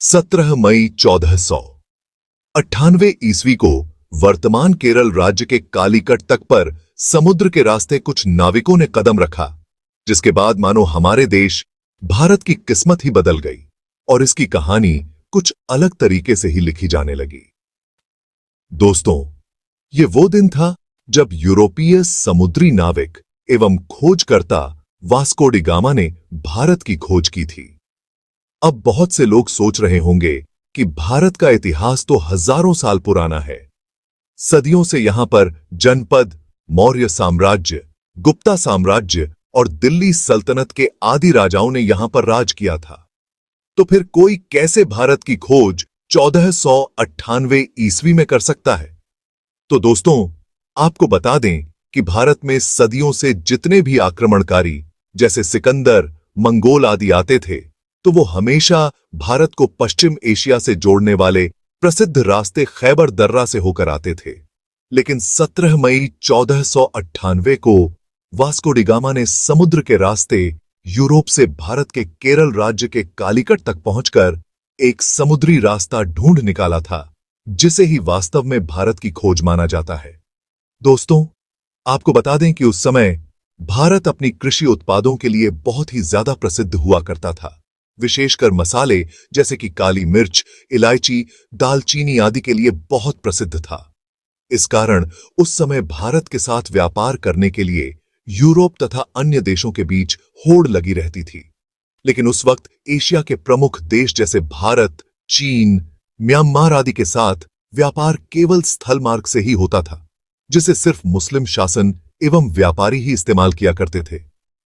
17 मई 1498 ईस्वी को वर्तमान केरल राज्य के कालीकट तक पर समुद्र के रास्ते कुछ नाविकों ने कदम रखा, जिसके बाद मानो हमारे देश भारत की किस्मत ही बदल गई और इसकी कहानी कुछ अलग तरीके से ही लिखी जाने लगी। दोस्तों, ये वो दिन था जब यूरोपीय समुद्री नाविक एवं खोजकर्ता वास्को डी गामा ने भारत की खोज की थी। अब बहुत से लोग सोच रहे होंगे कि भारत का इतिहास तो हजारों साल पुराना है। सदियों से यहां पर जनपद, मौर्य साम्राज्य, गुप्ता साम्राज्य और दिल्ली सल्तनत के आदि राजाओं ने यहां पर राज किया था। तो फिर कोई कैसे भारत की खोज 1498 ईस्वी में कर सकता है? तो दोस्तों, आपको बता दें कि भारत में सदियों से जितने भी आक्रमणकारी जैसे सिकंदर, मंगोल आदि आते थे, तो वो हमेशा भारत को पश्चिम एशिया से जोड़ने वाले प्रसिद्ध रास्ते खैबर दर्रा से होकर आते थे। लेकिन 17 मई 1498 को वास्को डी गामा ने समुद्र के रास्ते यूरोप से भारत के केरल राज्य के कालीकट तक पहुंचकर एक समुद्री रास्ता ढूंढ निकाला था, जिसे ही वास्तव में भारत की खोज माना जाता है। दोस्तों, आपको बता दें कि उस समय भारत अपनी कृषि उत्पादों के लिए बहुत ही ज्यादा प्रसिद्ध हुआ करता था। विशेषकर मसाले जैसे कि काली मिर्च, इलायची, दालचीनी आदि के लिए बहुत प्रसिद्ध था। इस कारण उस समय भारत के साथ व्यापार करने के लिए यूरोप तथा अन्य देशों के बीच होड़ लगी रहती थी। लेकिन उस वक्त एशिया के प्रमुख देश जैसे भारत, चीन, म्यांमार आदि के साथ व्यापार केवल स्थल मार्ग से ही होता था, जिसे सिर्फ मुस्लिम शासन एवं व्यापारी ही इस्तेमाल किया करते थे।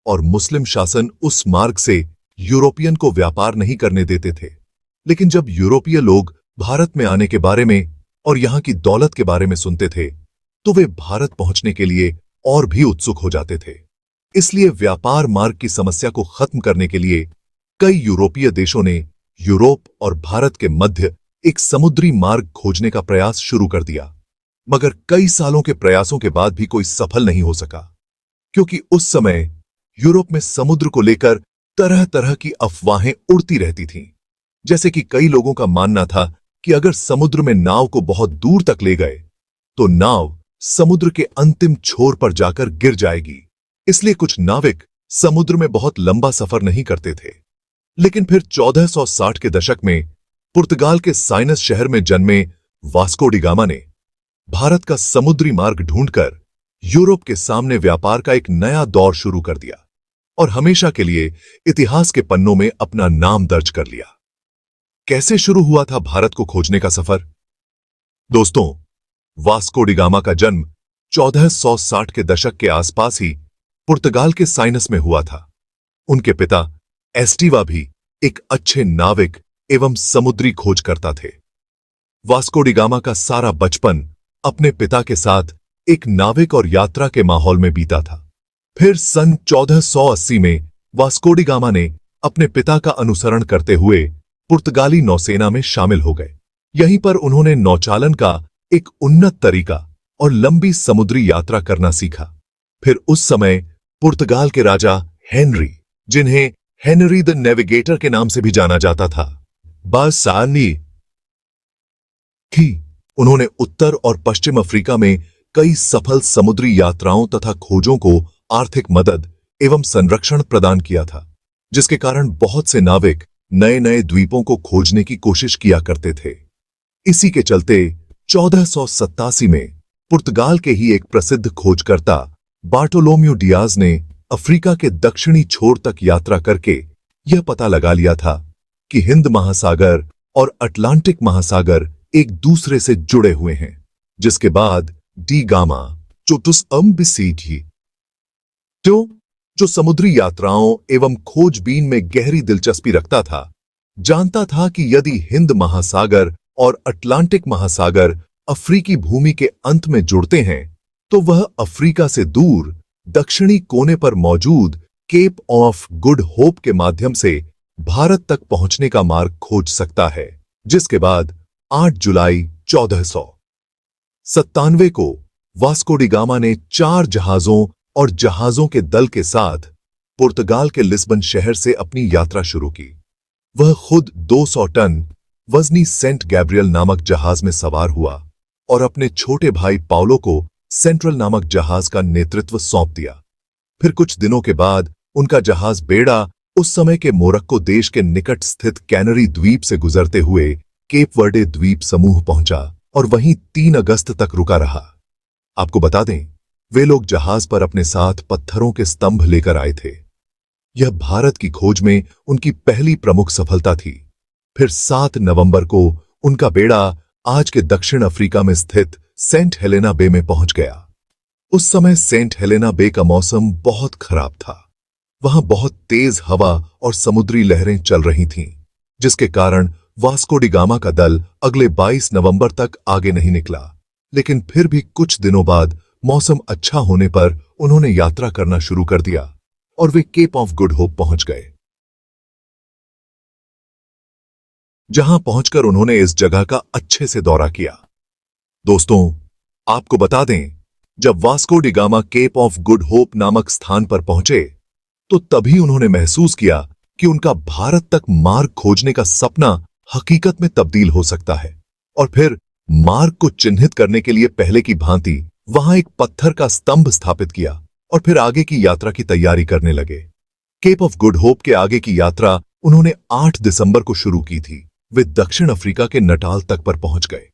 और मुस्लिम शासन उस मार्ग से यूरोपियन को व्यापार नहीं करने देते थे। लेकिन जब यूरोपीय लोग भारत में आने के बारे में और यहां की दौलत के बारे में सुनते थे, तो वे भारत पहुंचने के लिए और भी उत्सुक हो जाते थे। इसलिए व्यापार मार्ग की समस्या को खत्म करने के लिए कई यूरोपीय देशों ने यूरोप और भारत के मध्य एक समुद्री मार्ग खोजने का प्रयास शुरू कर दिया। मगर कई सालों के प्रयासों के बाद भी कोई सफल नहीं हो सका, क्योंकि उस समय यूरोप में समुद्र को लेकर तरह तरह की अफवाहें उड़ती रहती थीं। जैसे कि कई लोगों का मानना था कि अगर समुद्र में नाव को बहुत दूर तक ले गए तो नाव समुद्र के अंतिम छोर पर जाकर गिर जाएगी। इसलिए कुछ नाविक समुद्र में बहुत लंबा सफर नहीं करते थे। लेकिन फिर 1460 के दशक में पुर्तगाल के साइनस शहर में जन्मे वास्को डी गामा ने भारत का समुद्री मार्ग ढूंढकर यूरोप के सामने व्यापार का एक नया दौर शुरू कर दिया और हमेशा के लिए इतिहास के पन्नों में अपना नाम दर्ज कर लिया। कैसे शुरू हुआ था भारत को खोजने का सफर? दोस्तों, वास्को डी गामा का जन्म 1460 के दशक के आसपास ही पुर्तगाल के साइनस में हुआ था। उनके पिता एस्टीवा भी एक अच्छे नाविक एवं समुद्री खोजकर्ता थे। वास्को डी गामा का सारा बचपन अपने पिता के साथ एक नाविक और यात्रा के माहौल में बीता था। फिर सन 1480 में वास्को डी गामा ने अपने पिता का अनुसरण करते हुए पुर्तगाली नौसेना में शामिल हो गए। यहीं पर उन्होंने नौचालन का एक उन्नत तरीका और लंबी समुद्री यात्रा करना सीखा। फिर उस समय पुर्तगाल के राजा हेनरी, जिन्हें हेनरी द नेविगेटर के नाम से भी जाना जाता था, बासानी थी। उन्होंने उत्तर और पश्चिम अफ्रीका में कई सफल समुद्री यात्राओं तथा खोजों को आर्थिक मदद एवं संरक्षण प्रदान किया था, जिसके कारण बहुत से नाविक नए नए द्वीपों को खोजने की कोशिश किया करते थे। इसी के चलते 1487 में पुर्तगाल के ही एक प्रसिद्ध खोजकर्ता बार्टोलोम्यू डियाज ने अफ्रीका के दक्षिणी छोर तक यात्रा करके यह पता लगा लिया था कि हिंद महासागर और अटलांटिक महासागर एक दूसरे से जुड़े हुए हैं, जिसके बाद डी गामा जो समुद्री यात्राओं एवं खोजबीन में गहरी दिलचस्पी रखता था, जानता था कि यदि हिंद महासागर और अटलांटिक महासागर अफ्रीकी भूमि के अंत में जुड़ते हैं, तो वह अफ्रीका से दूर दक्षिणी कोने पर मौजूद केप ऑफ गुड होप के माध्यम से भारत तक पहुंचने का मार्ग खोज सकता है। जिसके बाद 8 जुलाई 1497 को वास्को डी गामा ने 4 जहाजों और जहाजों के दल के साथ पुर्तगाल के लिस्बन शहर से अपनी यात्रा शुरू की। वह खुद 200 टन वजनी सेंट गैब्रियल नामक जहाज में सवार हुआ और अपने छोटे भाई पाउलो को सेंट्रल नामक जहाज का नेतृत्व सौंप दिया। फिर कुछ दिनों के बाद उनका जहाज बेड़ा उस समय के मोरक्को देश के निकट स्थित कैनरी द्वीप से गुजरते हुए केप वर्डे द्वीप समूह पहुंचा और वहीं 3 अगस्त तक रुका रहा। आपको बता दें, वे लोग जहाज पर अपने साथ पत्थरों के स्तंभ लेकर आए थे। यह भारत की खोज में उनकी पहली प्रमुख सफलता थी। फिर 7 नवंबर को उनका बेड़ा आज के दक्षिण अफ्रीका में स्थित सेंट हेलेना बे में पहुंच गया। उस समय सेंट हेलेना बे का मौसम बहुत खराब था। वहां बहुत तेज हवा और समुद्री लहरें चल रही थीं, जिसके कारण वास्को डी गामा का दल अगले 22 नवंबर तक आगे नहीं निकला। लेकिन फिर भी कुछ दिनों बाद मौसम अच्छा होने पर उन्होंने यात्रा करना शुरू कर दिया और वे केप ऑफ गुड होप पहुंच गए। जहां पहुंचकर उन्होंने इस जगह का अच्छे से दौरा किया। दोस्तों, आपको बता दें, जब Vasco da Gama Cape of Good Hope नामक स्थान पर पहुंचे तो तभी उन्होंने महसूस किया कि उनका भारत तक मार्ग खोजने का सपना हकीकत में तब्दील हो सकता है। और फिर मार्ग को चिन्हित करने के लिए पहले की भांति वहां एक पत्थर का स्तंभ स्थापित किया और फिर आगे की यात्रा की तैयारी करने लगे। केप ऑफ गुड होप के आगे की यात्रा उन्होंने 8 दिसंबर को शुरू की थी। वे दक्षिण अफ्रीका के नटाल तक पर पहुंच गए।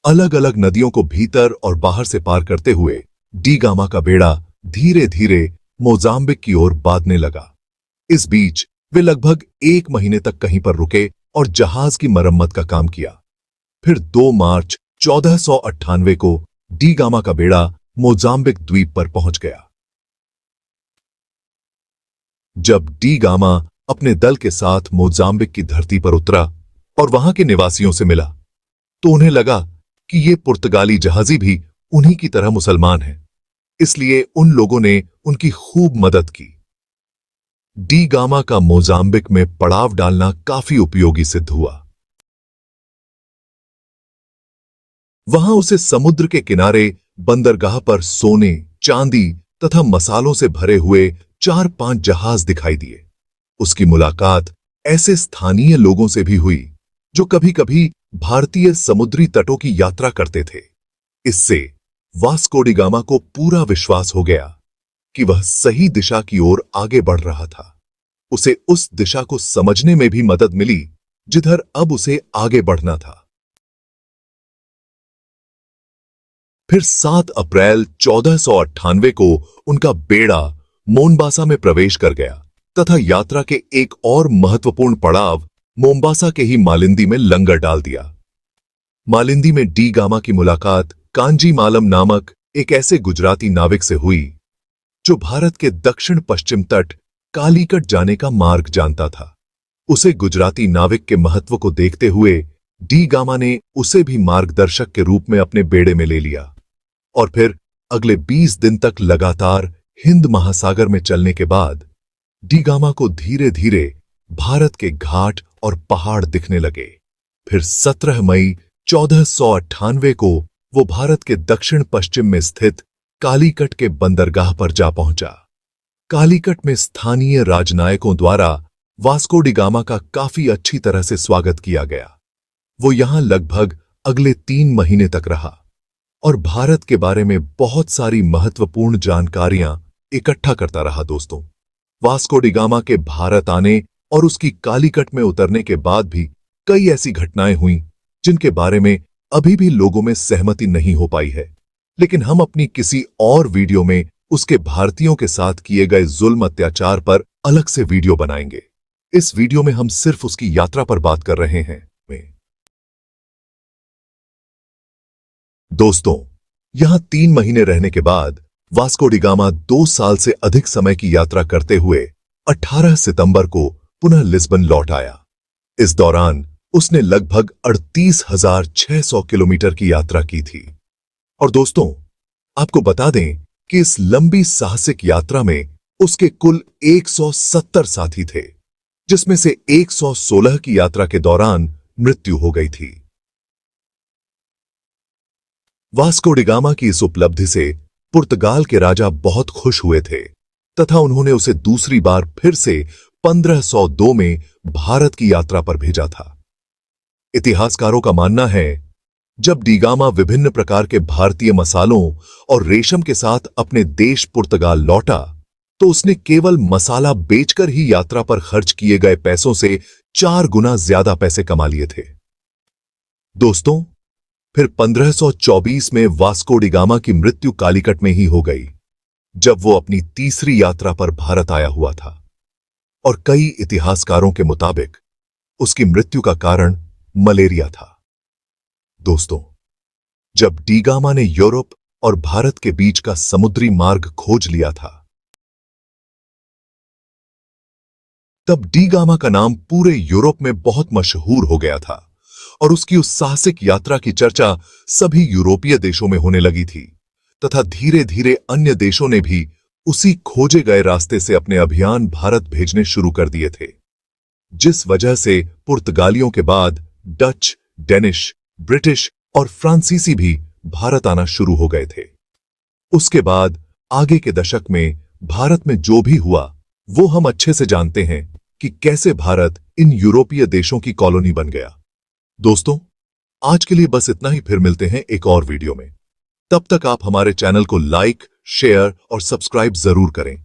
अलग अलग नदियों को भीतर और बाहर से पार करते हुए डी गामा का बेड़ा धीरे धीरे मोजाम्बिक की ओर बाँधने लगा। इस बीच वे लगभग 1 महीने तक कहीं पर रुके और जहाज की मरम्मत का काम किया। फिर 2 मार्च 1498 को डी गामा का बेड़ा मोजाम्बिक द्वीप पर पहुंच गया। जब डी गामा अपने दल के साथ मोजाम्बिक की धरती पर उतरा और वहां के निवासियों से मिला तो उन्हें लगा कि ये पुर्तगाली जहाजी भी उन्हीं की तरह मुसलमान हैं। इसलिए उन लोगों ने उनकी खूब मदद की। डी गामा का मोजाम्बिक में पड़ाव डालना काफी उपयोगी सिद्ध हुआ। वहां उसे समुद्र के किनारे बंदरगाह पर सोने, चांदी तथा मसालों से भरे हुए 4-5 जहाज दिखाई दिए। उसकी मुलाकात ऐसे स्थानीय लोगों से भी हुई जो कभी-कभी भारतीय समुद्री तटों की यात्रा करते थे। इससे वास्को डी गामा को पूरा विश्वास हो गया कि वह सही दिशा की ओर आगे बढ़ रहा था। उसे उस दिशा को समझने में भी मदद मिली जिधर अब उसे आगे बढ़ना था। फिर 7 अप्रैल 1498 को उनका बेड़ा मोम्बासा में प्रवेश कर गया तथा यात्रा के एक और महत्वपूर्ण पड़ाव मोम्बासा के ही मालिंदी में लंगर डाल दिया। मालिंदी में डी गामा की मुलाकात कांजी मालम नामक एक ऐसे गुजराती नाविक से हुई जो भारत के दक्षिण पश्चिम तट कालीकट जाने का मार्ग जानता था। उसे गुजराती नाविक के महत्व को देखते हुए डी गामा ने उसे भी मार्गदर्शक के रूप में अपने बेड़े में ले लिया और फिर अगले 20 दिन तक लगातार हिंद महासागर में चलने के बाद डी गामा को धीरे धीरे भारत के घाट और पहाड़ दिखने लगे। फिर 17 मई 1498 को वो भारत के दक्षिण पश्चिम में स्थित कालीकट के बंदरगाह पर जा पहुंचा। कालीकट में स्थानीय राजनायकों द्वारा वास्को डी गामा का काफी अच्छी तरह से स्वागत किया गया। वो यहां लगभग अगले 3 महीने तक रहा और भारत के बारे में बहुत सारी महत्वपूर्ण जानकारियां इकट्ठा करता रहा। दोस्तों, वास्को डी गामा के भारत आने और उसकी कालीकट में उतरने के बाद भी कई ऐसी घटनाएं हुईं जिनके बारे में अभी भी लोगों में सहमति नहीं हो पाई है, लेकिन हम अपनी किसी और वीडियो में उसके भारतीयों के साथ किए गए जुल्म अत्याचार पर अलग से वीडियो बनाएंगे। इस वीडियो में हम सिर्फ उसकी यात्रा पर बात कर रहे हैं। दोस्तों, यहां 3 महीने रहने के बाद वास्को डी गामा 2 साल से अधिक समय की यात्रा करते हुए 18 सितंबर को पुनः लिस्बन लौट आया। इस दौरान उसने लगभग 38,600 किलोमीटर की यात्रा की थी। और दोस्तों, आपको बता दें कि इस लंबी साहसिक यात्रा में उसके कुल 170 साथी थे, जिसमें से 116 की यात्रा के दौरान मृत्यु हो गई थी। वास्को डी गामा की इस उपलब्धि से पुर्तगाल के राजा बहुत खुश हुए थे तथा उन्होंने उसे दूसरी बार फिर से 1502 में भारत की यात्रा पर भेजा था। इतिहासकारों का मानना है जब डिगामा विभिन्न प्रकार के भारतीय मसालों और रेशम के साथ अपने देश पुर्तगाल लौटा तो उसने केवल मसाला बेचकर ही यात्रा पर खर्च किए गए पैसों से 4 गुना ज्यादा पैसे कमा लिए थे। दोस्तों, फिर 1524 में वास्को डिगामा की मृत्यु कालीकट में ही हो गई, जब वो अपनी तीसरी यात्रा पर भारत आया हुआ था। और कई इतिहासकारों के मुताबिक उसकी मृत्यु का कारण मलेरिया था। दोस्तों, जब डिगामा ने यूरोप और भारत के बीच का समुद्री मार्ग खोज लिया था, तब डिगामा का नाम पूरे यूरोप में बहुत मशहूर हो गया था और उसकी उस साहसिक यात्रा की चर्चा सभी यूरोपीय देशों में होने लगी थी तथा धीरे धीरे अन्य देशों ने भी उसी खोजे गए रास्ते से अपने अभियान भारत भेजने शुरू कर दिए थे, जिस वजह से पुर्तगालियों के बाद डच, डेनिश, ब्रिटिश और फ्रांसीसी भी भारत आना शुरू हो गए थे। उसके बाद आगे के दशक में भारत में जो भी हुआ वो हम अच्छे से जानते हैं कि कैसे भारत इन यूरोपीय देशों की कॉलोनी बन गया। दोस्तों, आज के लिए बस इतना ही। फिर मिलते हैं एक और वीडियो में। तब तक आप हमारे चैनल को लाइक, शेयर और सब्सक्राइब जरूर करें।